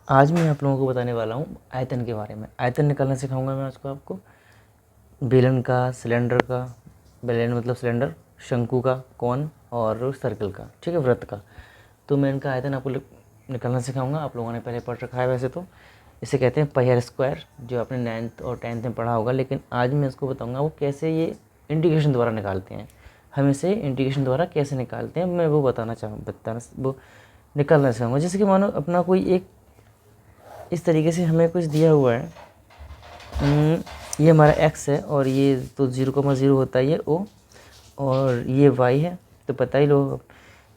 आज मैं आप लोगों को बताने वाला हूँ आयतन के बारे में। आयतन निकालना सिखाऊंगा मैं आज को आपको बेलन का, सिलेंडर का। बेलन मतलब सिलेंडर, शंकु का, कोन और सर्कल का, ठीक है, वृत्त का। तो मैं इनका आयतन आपको निकालना सिखाऊंगा। आप लोगों ने पहले पढ़ रखा है वैसे तो। इसे कहते हैं पाई आर स्क्वायर, जो आपने 9th और 10th में पढ़ा होगा। लेकिन आज मैं इसको बताऊँगा वो कैसे ये इंटीग्रेशन द्वारा निकालते हैं। हम इसे इंटीग्रेशन द्वारा कैसे निकालते हैं मैं वो वो निकालना सिखाऊंगा। जैसे कि मानो अपना कोई एक इस तरीके से हमें कुछ दिया हुआ है। ये हमारा x है और ये तो 0,0 होता है, ये o, और ये y है, तो पता ही लो।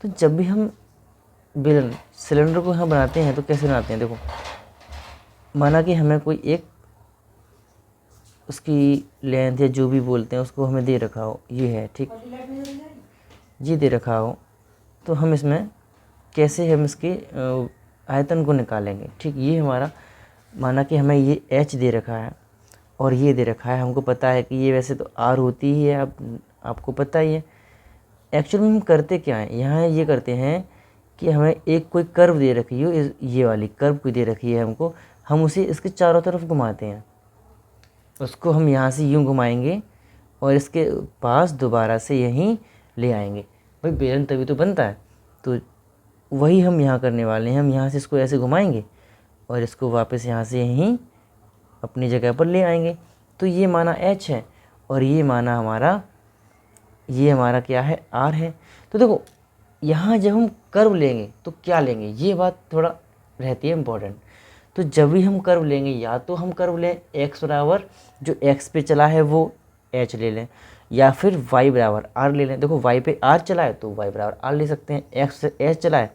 तो जब भी हम बेलन सिलेंडर को हम बनाते हैं तो कैसे बनाते हैं, देखो माना कि हमें कोई एक उसकी लेंथ या जो भी बोलते हैं उसको हमें दे रखा हो, ये है ठीक, ये दे रखा हो, तो हम इसमें कैसे हम इसके आयतन को निकालेंगे। ठीक, ये हमारा माना कि हमें ये h दे रखा है और ये दे रखा है। हमको पता है कि ये वैसे तो r होती ही है, आपको पता ही है। एक्चुअली में हम करते क्या है, यहाँ ये करते हैं कि हमें एक कोई कर्व दे रखी हो, ये वाली कर्व कोई दे रखी है हमको, हम उसे इसके चारों तरफ घुमाते हैं। उसको हम यहाँ से यूँ घुमाएंगे और इसके पास दोबारा से यहीं ले आएंगे। भाई बेलन तभी तो बनता है, तो वही हम यहाँ करने वाले हैं। हम यहाँ से इसको ऐसे घुमाएंगे और इसको वापस यहाँ से यहीं अपनी जगह पर ले आएंगे। तो ये माना h है और ये माना हमारा क्या है, r है। तो देखो यहाँ जब हम कर्व लेंगे तो क्या लेंगे, ये बात थोड़ा रहती है इम्पोर्टेंट। तो जब भी हम कर्व लेंगे, या तो हम कर्व लें x बराबर जो x पे चला है वो h ले लें, या फिर y बराबर r ले लें। देखो y पे r चला है तो y बराबर r ले सकते हैं। x से h चला है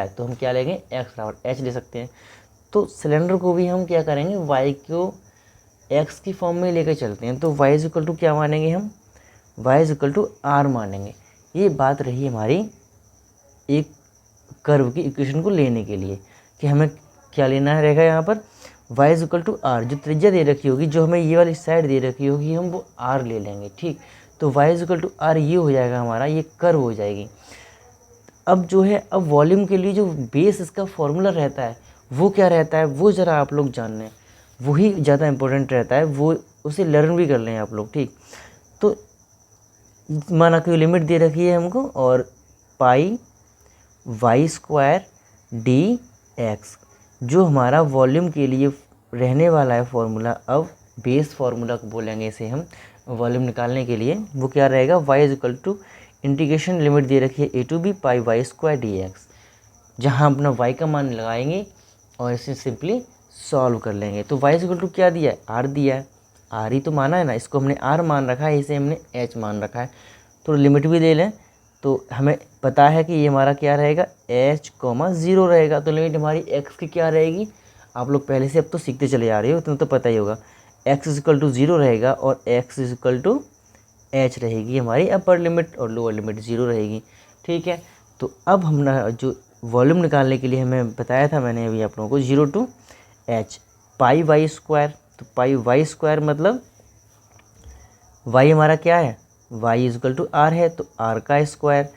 तो हम क्या लेंगे, x बराबर h ले सकते हैं। तो सिलेंडर को भी हम क्या करेंगे, y को x की फॉर्म में लेकर चलते हैं। तो y इज इक्वल टू क्या मानेंगे हम, y is equal to r मानेंगे। ये बात रही हमारी एक कर्व की इक्वेशन को लेने के लिए कि हमें क्या लेना रहेगा यहाँ पर, y is equal to r, जो त्रिज्या दे रखी होगी, जो हमें ये वाली साइड दे रखी होगी, हम वो r ले लेंगे। ठीक, तो y is equal to r ये हो जाएगा हमारा, ये कर्व हो जाएगी। अब जो है, अब वॉल्यूम के लिए जो बेस इसका फॉर्मूला रहता है वो क्या रहता है, वो ज़रा आप लोग जान लें, वही ज़्यादा इम्पोर्टेंट रहता है, वो उसे लर्न भी कर लें आप लोग। ठीक, तो माना कि लिमिट दे रखी है हमको, और पाई वाई स्क्वायर डी एक्स जो हमारा वॉल्यूम के लिए रहने वाला है फॉर्मूला, अब बेस फार्मूला बोलेंगे इसे हम वॉल्यूम निकालने के लिए, वो क्या रहेगा, y is equal to integration limit दे रखी है a to b pi y square d x, जहाँ अपना y का मान लगाएंगे और इसे सिंपली सॉल्व कर लेंगे। तो y इज इक्वल टू क्या दिया है, r दिया है, r ही तो माना है ना, इसको हमने r मान रखा है, इसे हमने h मान रखा है। तो लिमिट भी ले लें तो हमें पता है कि ये हमारा क्या रहेगा, h, 0 रहेगा। तो लिमिट हमारी x की क्या रहेगी, आप लोग पहले से अब तो सीखते चले आ रहे हो, इतना तो पता ही होगा, x इज इक्वल टू 0 रहेगा और x is equal to h रहेगी हमारी अपर लिमिट, और लोअर लिमिट 0 रहेगी। ठीक है, तो अब हमने जो वॉल्यूम निकालने के लिए हमें बताया था मैंने अभी आप लोगों को, 0 to h pi y square. तो पाई वाई स्क्वायर मतलब y हमारा क्या है, y is equal to r है, तो r का स्क्वायर,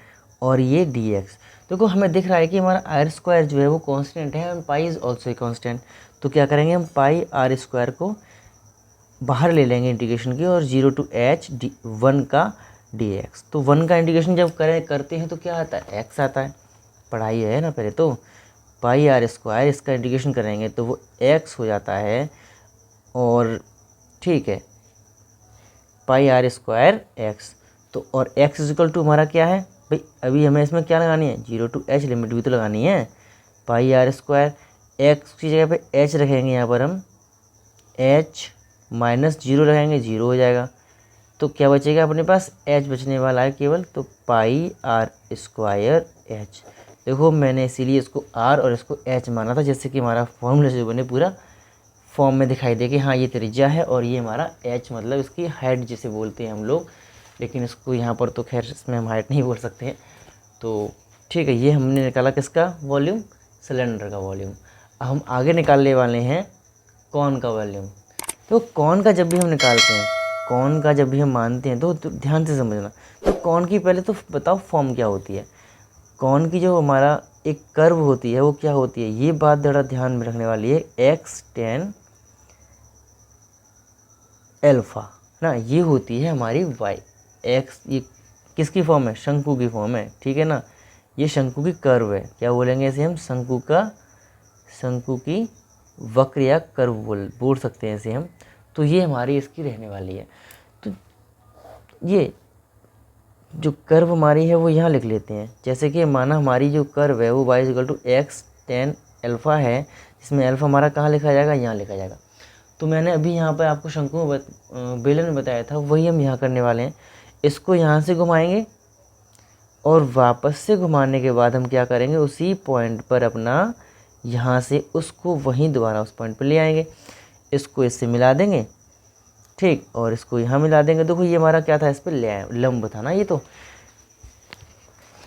और ये dx। देखो हमें दिख रहा है कि हमारा r स्क्वायर जो है वो कांस्टेंट है, और पाई इज ऑल्सो कांस्टेंट। तो क्या करेंगे, हम पाई r स्क्वायर को बाहर ले लेंगे इंटीग्रेशन की, और 0 टू h 1 का dx। तो 1 का इंटीग्रेशन जब करते हैं तो क्या आता है, x आता है, पढ़ाई है ना पहले तो। पाई r स्क्वायर इसका इंटीग्रेशन करेंगे तो वो x हो जाता है, और ठीक है, पाई आर स्क्वायर एक्स। तो और x इज इक्वल टू हमारा क्या है भाई, अभी हमें इसमें क्या लगानी है, 0 टू h लिमिट भी तो लगानी है। पाई आर स्क्वायर एक्स की जगह पे h रखेंगे, यहाँ पर हम h माइनस 0 रखेंगे, 0 हो जाएगा। तो क्या बचेगा अपने पास, h बचने वाला है केवल, तो पाई आर स्क्वायर h। देखो मैंने इसीलिए इसको r और इसको h माना था, जैसे कि हमारा फॉर्मूला जो बने पूरा फॉर्म में दिखाई दे कि हाँ ये त्रिज्या है और ये हमारा h मतलब इसकी हाइट जिसे बोलते हैं हम लोग, लेकिन इसको यहाँ पर तो खैर इसमें हम हाइट नहीं बोल सकते हैं। तो ठीक है, ये हमने निकाला किसका वॉल्यूम, सिलेंडर का वॉल्यूम। अब हम आगे निकालने वाले हैं कौन का वॉल्यूम। तो कौन का जब भी हम निकालते हैं, कौन का जब भी हम मानते हैं तो ध्यान से समझना। तो कौन की पहले तो बताओ फॉर्म क्या होती है। कौन की जो हमारा एक कर्व होती है वो क्या होती है, ये बात ज़रा ध्यान में रखने वाली है, एक्स टेन एल्फा ना, ये होती है हमारी वाई एक्स, ये किसकी फॉर्म है, शंकु की फॉर्म है, ठीक है ना, ये शंकु की कर्व है, क्या बोलेंगे इसे हम, शंकु की वक्र या कर्व बोल सकते हैं इसे हम। तो ये हमारी इसकी रहने वाली है। तो ये जो कर्व हमारी है वो यहाँ लिख लेते हैं, जैसे कि माना हमारी जो कर्व है वो y equal to x tan alpha है, जिसमें एल्फा हमारा कहाँ लिखा जाएगा, यहाँ लिखा जाएगा। तो मैंने अभी यहाँ पर आपको शंकु बेलन में बताया था, वही हम यहाँ करने वाले हैं। इसको यहाँ से घुमाएंगे और वापस से घुमाने के बाद हम क्या करेंगे, उसी पॉइंट पर अपना यहाँ से उसको वहीं दोबारा उस पॉइंट पर ले आएंगे, इसको इससे मिला देंगे, ठीक, और इसको यहाँ मिला देंगे। देखो ये हमारा क्या था, इस पर लंब था ना ये। तो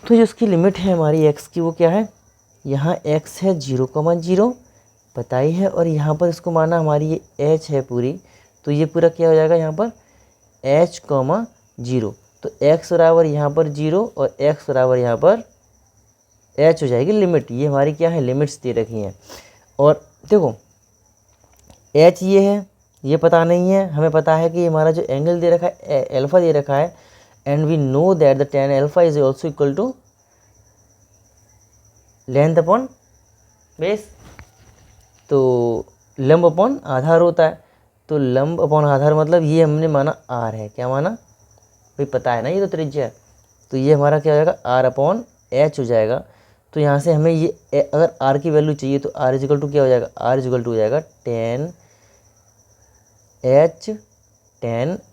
जो इसकी लिमिट है हमारी x की वो क्या है, यहाँ x है 0,0 पता ही है, और यहाँ पर इसको माना हमारी ये h है पूरी, तो ये पूरा क्या हो जाएगा यहाँ पर h, 0। तो x बराबर यहाँ पर 0 और x बराबर यहाँ पर h हो जाएगी लिमिट। ये हमारी क्या है, लिमिट्स दे रखी हैं। और देखो h ये है, ये पता नहीं है, हमें पता है कि हमारा जो एंगल दे रखा है एल्फा दे रखा है, and we know that the tan alpha is also equal to length upon base. तो लंब अपॉन आधार होता है, तो लंब अपॉन आधार मतलब ये हमने माना r है, क्या माना भाई, पता है ना, ये तो त्रिज्या है। तो ये हमारा क्या हो जाएगा, r अपॉन h हो जाएगा। तो यहाँ से हमें ये अगर r की वैल्यू चाहिए तो r इक्वल टू क्या हो जाएगा, r इक्वल टू हो जाएगा tan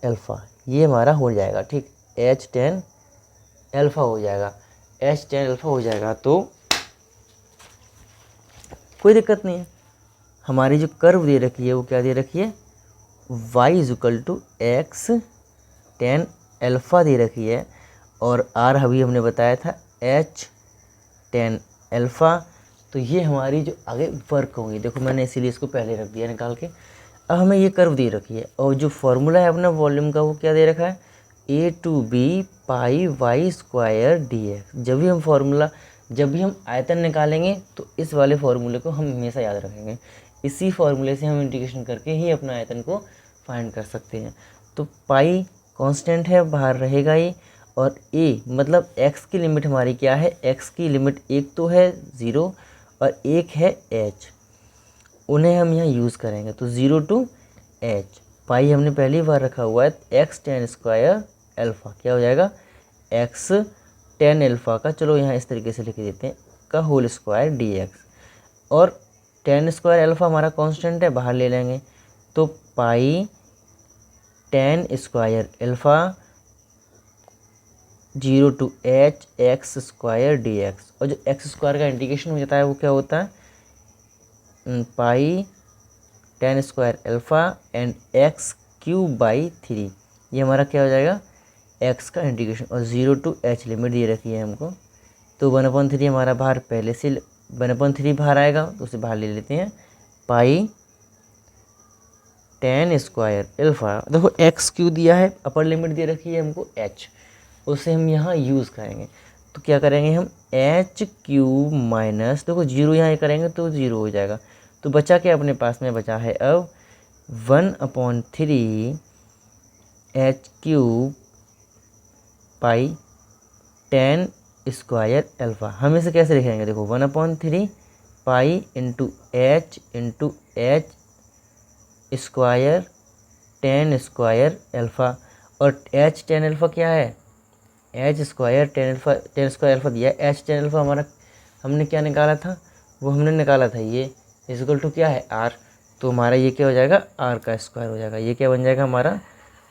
एल्फा, ये हमारा हो जाएगा, ठीक, tan एल्फा हो जाएगा, tan एल्फा हो जाएगा। तो कोई दिक्कत नहीं है। हमारी जो कर्व दे रखी है वो क्या दे रखी है, y equal to x tan alpha दे रखी है, और r अभी हमने बताया था tan एल्फा। तो ये हमारी जो आगे वर्क होंगी, देखो मैंने इसीलिए इसको पहले रख दिया निकाल के। अब हमें ये कर्व दे रखी है, और जो फॉर्मूला है अपना वॉल्यूम का वो क्या दे रखा है, a/b पाई y स्क्वायर dx। जब भी हम आयतन निकालेंगे तो इस वाले फार्मूले को हम हमेशा याद रखेंगे, इसी फार्मूले से हम इंटीग्रेशन करके ही अपना आयतन को फाइंड कर सकते हैं। तो पाई कांस्टेंट है, बाहर रहेगा ही, और a मतलब x की लिमिट हमारी क्या है, x की लिमिट एक तो है 0 और एक है h, उन्हें हम यहाँ यूज़ करेंगे। तो 0 to h, पाई हमने पहली बार रखा हुआ है, x tan स्क्वायर एल्फा क्या हो जाएगा, x tan एल्फा का, चलो यहाँ इस तरीके से लिख देते हैं, का होल स्क्वायर dx, और tan स्क्वायर एल्फा हमारा कांस्टेंट है, बाहर ले लेंगे। तो पाई tan square alpha 0 to h x square dx, और जो x स्क्वायर का इंटीग्रेशन हो जाता है वो क्या होता है, पाई tan square alpha and x cube by 3, ये हमारा क्या हो जाएगा, x का इंटीग्रेशन, और 0 to h लिमिट दे रखी है हमको। तो 1/3 हमारा बाहर पहले से 1/3 बाहर आएगा, तो उसे बाहर ले लेते हैं। पाई tan स्क्वायर एल्फा, देखो x क्यू दिया है, अपर लिमिट दे रखी है हमको h, उसे हम यहाँ यूज़ करेंगे। तो क्या करेंगे हम, h क्यूब माइनस, देखो 0 यहाँ करेंगे तो 0 हो जाएगा। तो बचा क्या अपने पास में, बचा है अब 1/3 h क्यूब पाई tan स्क्वायर एल्फा। हम इसे कैसे लिखेंगे, देखो 1/3 pi into h square tan square alpha, और h tan एल्फा क्या है, h square tan square alpha दिया है। h tan एल्फा हमारा हमने क्या निकाला था, वो हमने निकाला था ये इक्वल टू क्या है, r। तो हमारा ये क्या हो जाएगा, r का स्क्वायर हो जाएगा, ये क्या बन जाएगा हमारा,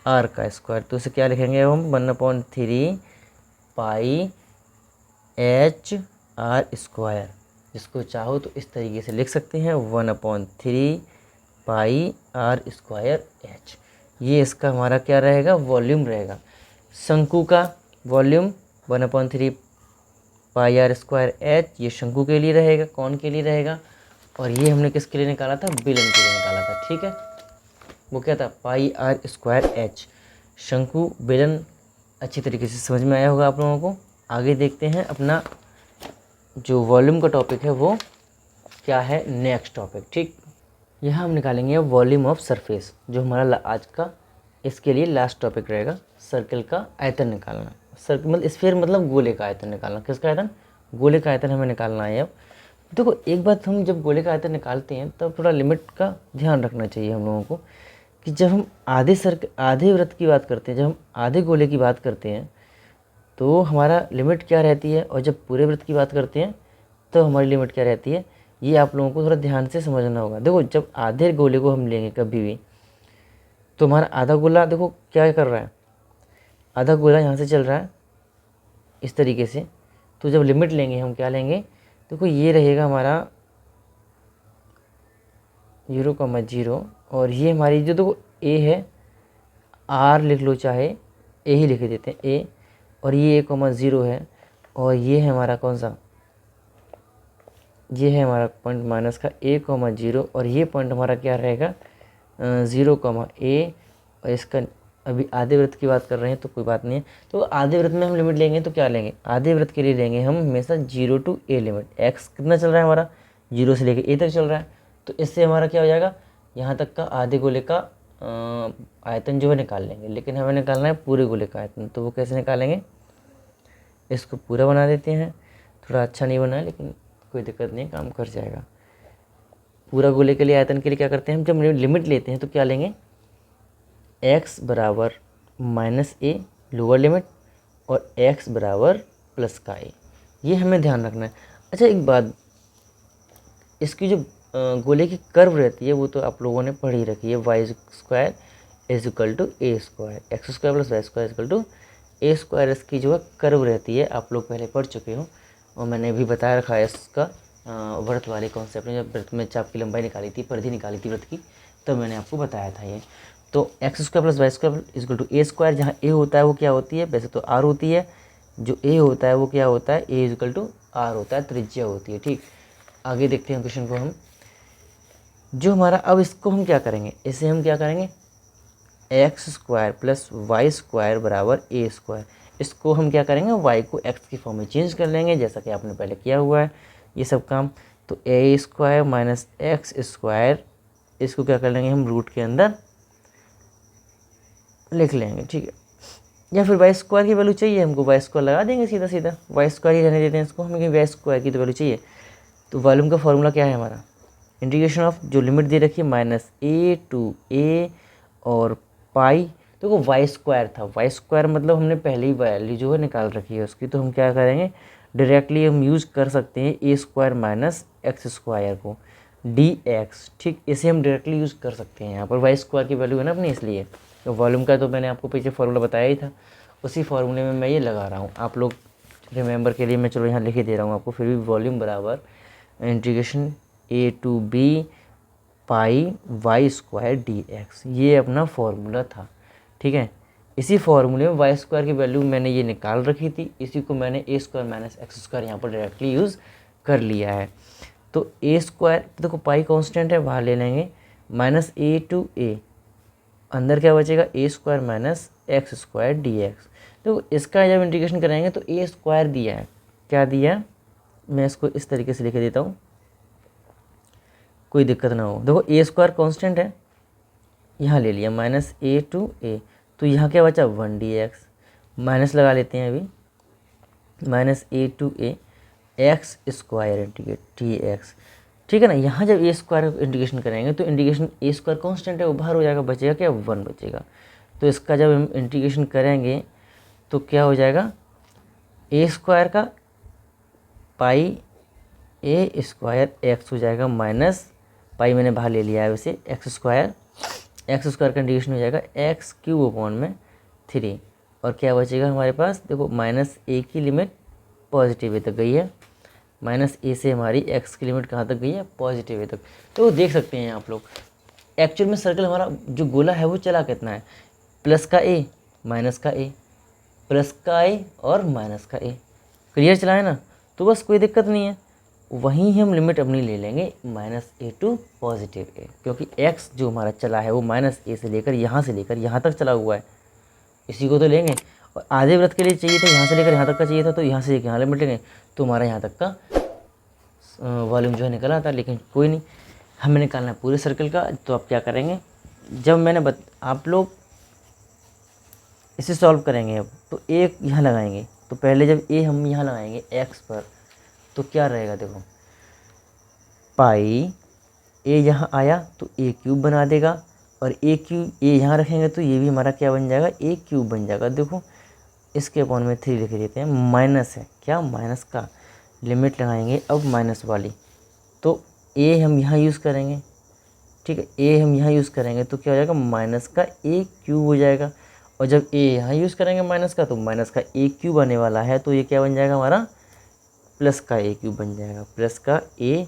r का स्क्वायर। तो उसे क्या लिखेंगे हम, 1/3 पाई h r स्क्वायर, जिसको चाहो तो इस तरीके से लिख सकते हैं, 1/3 पाई r स्क्वायर h। ये इसका हमारा क्या रहेगा, वॉल्यूम रहेगा। शंकु का वॉल्यूम 1/3 पाई r स्क्वायर h, ये शंकु के लिए रहेगा, कौन के लिए रहेगा, और ये हमने किसके लिए निकाला था, बेलन के लिए निकाला था, ठीक है। वो क्या था, पाई r स्क्वायर h। शंकु बेलन अच्छी तरीके से समझ में आया होगा आप लोगों को। आगे देखते हैं अपना जो वॉल्यूम का टॉपिक है वो क्या है, नेक्स्ट टॉपिक। ठीक, यहाँ हम निकालेंगे वॉल्यूम ऑफ सरफेस, जो हमारा आज का इसके लिए लास्ट टॉपिक रहेगा। सर्कल का आयतन निकालना, सर्कल मतलब स्फीयर मतलब गोले का आयतन निकालना। किसका आयतन, गोले का आयतन हमें निकालना है। अब देखो एक बात, हम जब गोले का आयतन निकालते हैं तब थोड़ा लिमिट का ध्यान रखना चाहिए हम लोगों को, कि जब हम आधे वृत्त की बात करते हैं, जब हम आधे गोले की बात करते हैं तो हमारा लिमिट क्या रहती है, और जब पूरे वृत्त की बात करते हैं तो हमारी लिमिट क्या रहती है, ये आप लोगों को थोड़ा ध्यान से समझना होगा। देखो जब आधे गोले को हम लेंगे कभी भी, तो हमारा आधा गोला देखो क्या कर रहा है, आधा गोला यहाँ से चल रहा है इस तरीके से। तो जब लिमिट लेंगे हम क्या लेंगे, देखो ये रहेगा हमारा 0,0, और ये हमारी जो देखो ए है, आर लिख लो चाहे ए ही लिख देते हैं ए, और ये 1,0 है, और ये है हमारा कौन सा, ये है हमारा पॉइंट माइनस का 1,0, और ये पॉइंट हमारा क्या रहेगा 0,a, और इसका अभी आधे वृत्त की बात कर रहे हैं तो कोई बात नहीं है। तो आधे वृत्त में हम लिमिट लेंगे तो क्या लेंगे, आधे वृत्त के लिए लेंगे हम हमेशा 0 to a लिमिट। एक्स कितना चल रहा है हमारा, 0 से लेकर a तक चल रहा है, तो इससे हमारा क्या हो जाएगा, यहाँ तक का आधे गोले का आयतन जो है निकाल लेंगे। लेकिन हमें निकालना है पूरे गोले का आयतन, तो वो कैसे निकालेंगे, इसको पूरा बना देते हैं। थोड़ा अच्छा नहीं बना है लेकिन कोई दिक्कत नहीं, काम कर जाएगा। पूरा गोले के लिए आयतन के लिए क्या करते हैं हम, जब लिमिट लेते हैं तो क्या लेंगे, x बराबर -a लोअर लिमिट, और x बराबर प्लस का a, ये हमें ध्यान रखना है। अच्छा एक बात, इसकी जो गोले की कर्व रहती है वो तो आप लोगों ने पढ़ी रखी है, y² = a², x² + y² = a², इसकी जो है कर्व रहती है, आप लोग पहले पढ़ चुके हो, और मैंने भी बताया रखा है इसका वृत्त वाले कॉन्सेप्ट में। जब वृत्त में चाप की लंबाई निकाली थी, परिधि निकाली थी वृत्त की, तब मैंने आपको बताया था ये। तो x² + y² = a², जहाँ a होता है वो क्या होती है, वैसे तो r होती है, जो a होता है वो क्या होता है, a = r होता है, त्रिज्या होती है। ठीक, आगे देखते हैं क्वेश्चन को हम, जो हमारा, अब इसको हम क्या करेंगे, इसे हम क्या करेंगे, x² + y² बराबर a², इसको हम क्या करेंगे, y को x की फॉर्म में चेंज कर लेंगे, जैसा कि आपने पहले किया हुआ है ये सब काम। तो a² - x², इसको क्या कर लेंगे हम, रूट के अंदर लिख लेंगे। ठीक है, या फिर y² की वैल्यू चाहिए हमको, y² लगा देंगे सीधा सीधा, y² ही रहने देते हैं इसको, हमें y² की तो वैल्यू चाहिए। तो वॉल्यूम का फॉर्मूला क्या है हमारा, इंटीग्रेशन ऑफ, जो लिमिट दे रखी है -a to a और पाई, देखो y² था, y² मतलब हमने पहले ही वैल्यू जो है निकाल रखी है उसकी, तो हम क्या करेंगे, डायरेक्टली हम यूज़ कर सकते हैं a² - x² को dx। ठीक, इसे हम डायरेक्टली यूज़ कर सकते हैं, यहाँ पर y² की वैल्यू है ना अपनी, इसलिए। तो वॉल्यूम का तो मैंने आपको पीछे फार्मूला बताया ही था, उसी फार्मूले में मैं ये लगा रहा हूँ, आप लोग रिमेंबर के लिए मैं चलो यहाँ लिख ही दे रहा हूँ आपको, फिर भी वॉल्यूम बराबर integration a to b pi y² dx, ये अपना फॉर्मूला था। ठीक है, इसी फॉर्मूले में y² की वैल्यू मैंने ये निकाल रखी थी, इसी को मैंने a² - x² यहाँ पर डायरेक्टली यूज़ कर लिया है। तो a², देखो पाई कांस्टेंट है, बाहर ले लेंगे, -a to a, अंदर क्या बचेगा, a² - x² dx। तो इसका जब इंटीग्रेशन करेंगे तो a² दिया है, क्या दिया है, मैं इसको इस तरीके से लिख देता हूँ, कोई दिक्कत ना हो। देखो a² कांस्टेंट है, यहाँ ले लिया, -a to a, तो यहाँ क्या बचा 1 dx, माइनस लगा लेते हैं अभी, -a to a x² integrate dx। ठीक है ना, यहाँ जब a² इंटीग्रेशन करेंगे तो इंटीग्रेशन a² कांस्टेंट है, वो बाहर हो जाएगा, बचेगा क्या 1 बचेगा। तो इसका जब हम इंटीग्रेशन करेंगे तो क्या हो जाएगा, a² का पाई a² x हो जाएगा, माइनस पाई मैंने बाहर ले लिया है वैसे, x² का इंटीग्रेशन हो जाएगा x³/3, और क्या बचेगा हमारे पास, देखो -a की लिमिट पॉजिटिव ए तक गई है, -a से हमारी x की लिमिट कहाँ तक गई है, पॉजिटिव ए तक। तो देख सकते हैं आप लोग, एक्चुअल में सर्कल हमारा जो गोला है वो चला कितना है, प्लस का a माइनस का a, प्लस का a और माइनस का a, क्लियर चला है ना। तो बस कोई दिक्कत नहीं है, वहीं हम लिमिट अपनी ले लेंगे -a to +a, क्योंकि x जो हमारा चला है वो -a से लेकर यहाँ तक चला हुआ है, इसी को तो लेंगे। और आधे वृत्त के लिए चाहिए था, यहाँ से लेकर यहाँ तक का चाहिए था, तो यहाँ से यहाँ लिमिट लेंगे तो हमारा यहाँ तक का वॉल्यूम जो है निकला था, लेकिन कोई नहीं, हमें निकालना है पूरे सर्कल का। तो आप क्या करेंगे, जब मैंने आप लोग इसे सॉल्व करेंगे अब, तो एक यहाँ लगाएंगे, तो पहले जब ए हम यहाँ लगाएंगे एक्स पर, तो क्या रहेगा, देखो पाई ए यहाँ आया तो ए क्यूब बना देगा, और ए क्यूब ए यहाँ रखेंगे तो ये भी हमारा क्या बन जाएगा, ए क्यूब बन जाएगा। देखो इसके अपॉन में 3 लिख देते हैं, माइनस है क्या, माइनस का लिमिट लगाएंगे अब माइनस वाली, तो ए हम यहाँ यूज़ करेंगे, ठीक है, ए हम यहाँ यूज़ करेंगे तो क्या हो जाएगा, माइनस का ए क्यूब हो जाएगा। और जब ए यहाँ यूज़ करेंगे माइनस का, तो माइनस का ए क्यूब आने वाला है, तो ये क्या बन जाएगा हमारा, प्लस का ए क्यूब बन जाएगा, प्लस का ए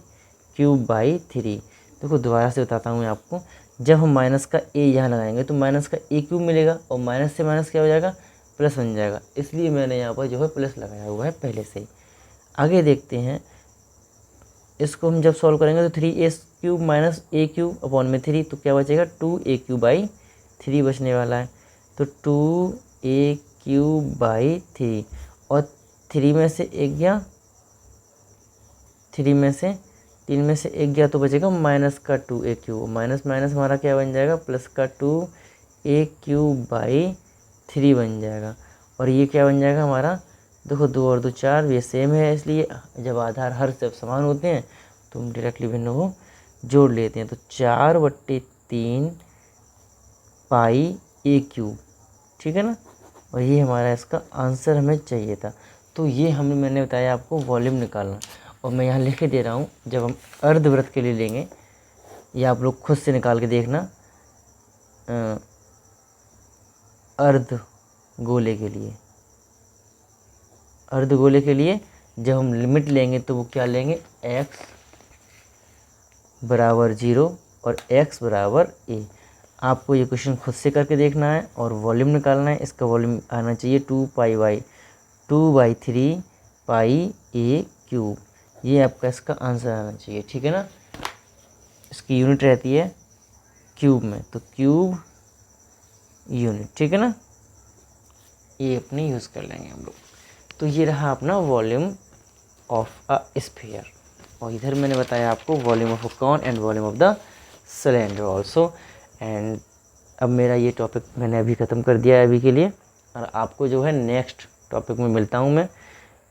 क्यूब बाई 3। देखो दोबारा से बताता हूँ मैं आपको, जब हम माइनस का ए यहाँ लगाएंगे तो माइनस का ए क्यूब मिलेगा, और माइनस से माइनस क्या हो जाएगा, प्लस बन जाएगा, इसलिए मैंने यहाँ पर जो है प्लस लगाया हुआ है पहले से ही। आगे देखते हैं, इसको हम जब सॉल्व करेंगे तो 3a क्यूब माइनस ए क्यूब अपॉन में 3, तो क्या बचेगा, 2a क्यूब बाई 3 बचने वाला है। तो 2a क्यूब बाई 3, और 3 में से 1 गया, 3 में से 3 में से 1 गया, तो बचेगा माइनस का 2a क्यूब, माइनस माइनस हमारा क्या बन जाएगा, प्लस का 2a क्यूब बाई 3 बन जाएगा। और ये क्या बन जाएगा हमारा, देखो 2 और 2 4, ये सेम है, इसलिए जब आधार हर जब समान होते हैं तो हम डायरेक्टली भिन्न को जोड़ लेते हैं। तो 4/3 पाई ए क्यूब, ठीक है ना, और ये हमारा इसका आंसर हमें चाहिए था। तो ये मैंने बताया आपको वॉल्यूम निकालना, और मैं यहाँ लिख के दे रहा हूँ, जब हम अर्धवृत्त के लिए लेंगे, ये आप लोग खुद से निकाल के देखना, अर्ध गोले के लिए, अर्धगोले के लिए जब हम लिमिट लेंगे तो वो क्या लेंगे, x बराबर 0 और x बराबर a। आपको ये क्वेश्चन खुद से करके देखना है और वॉल्यूम निकालना है। इसका वॉल्यूम आना चाहिए 2/3 पाई a क्यूब, ये आपका इसका आंसर आना चाहिए, ठीक है ना। इसकी यूनिट रहती है क्यूब में, तो क्यूब यूनिट, ठीक है ना, ये अपने यूज़ कर लेंगे हम लोग। तो ये रहा अपना वॉल्यूम ऑफ अ स्फीयर, और इधर मैंने बताया आपको volume of a cone and volume of the cylinder also. And अब मेरा ये टॉपिक मैंने अभी ख़त्म कर दिया है अभी के लिए, और आपको जो है नेक्स्ट टॉपिक में मिलता हूँ मैं।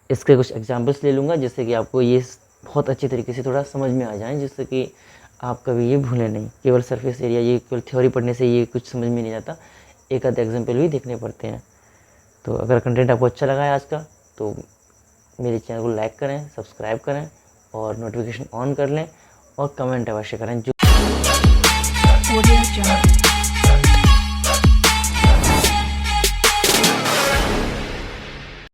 इसके कुछ एग्जांपल्स ले लूँगा जिससे कि आपको ये बहुत अच्छे तरीके से थोड़ा समझ में आ जाए, जिससे कि आप कभी ये भूलें नहीं। केवल सरफेस एरिया, ये केवल थ्योरी पढ़ने से ये कुछ समझ में नहीं आता, एक आध एग्जाम्पल भी देखने पड़ते हैं। तो अगर कंटेंट आपको अच्छा लगा है आज का, तो मेरे चैनल को लाइक करें, सब्सक्राइब करें और नोटिफिकेशन ऑन कर लें, और कमेंट अवश्य करें। जो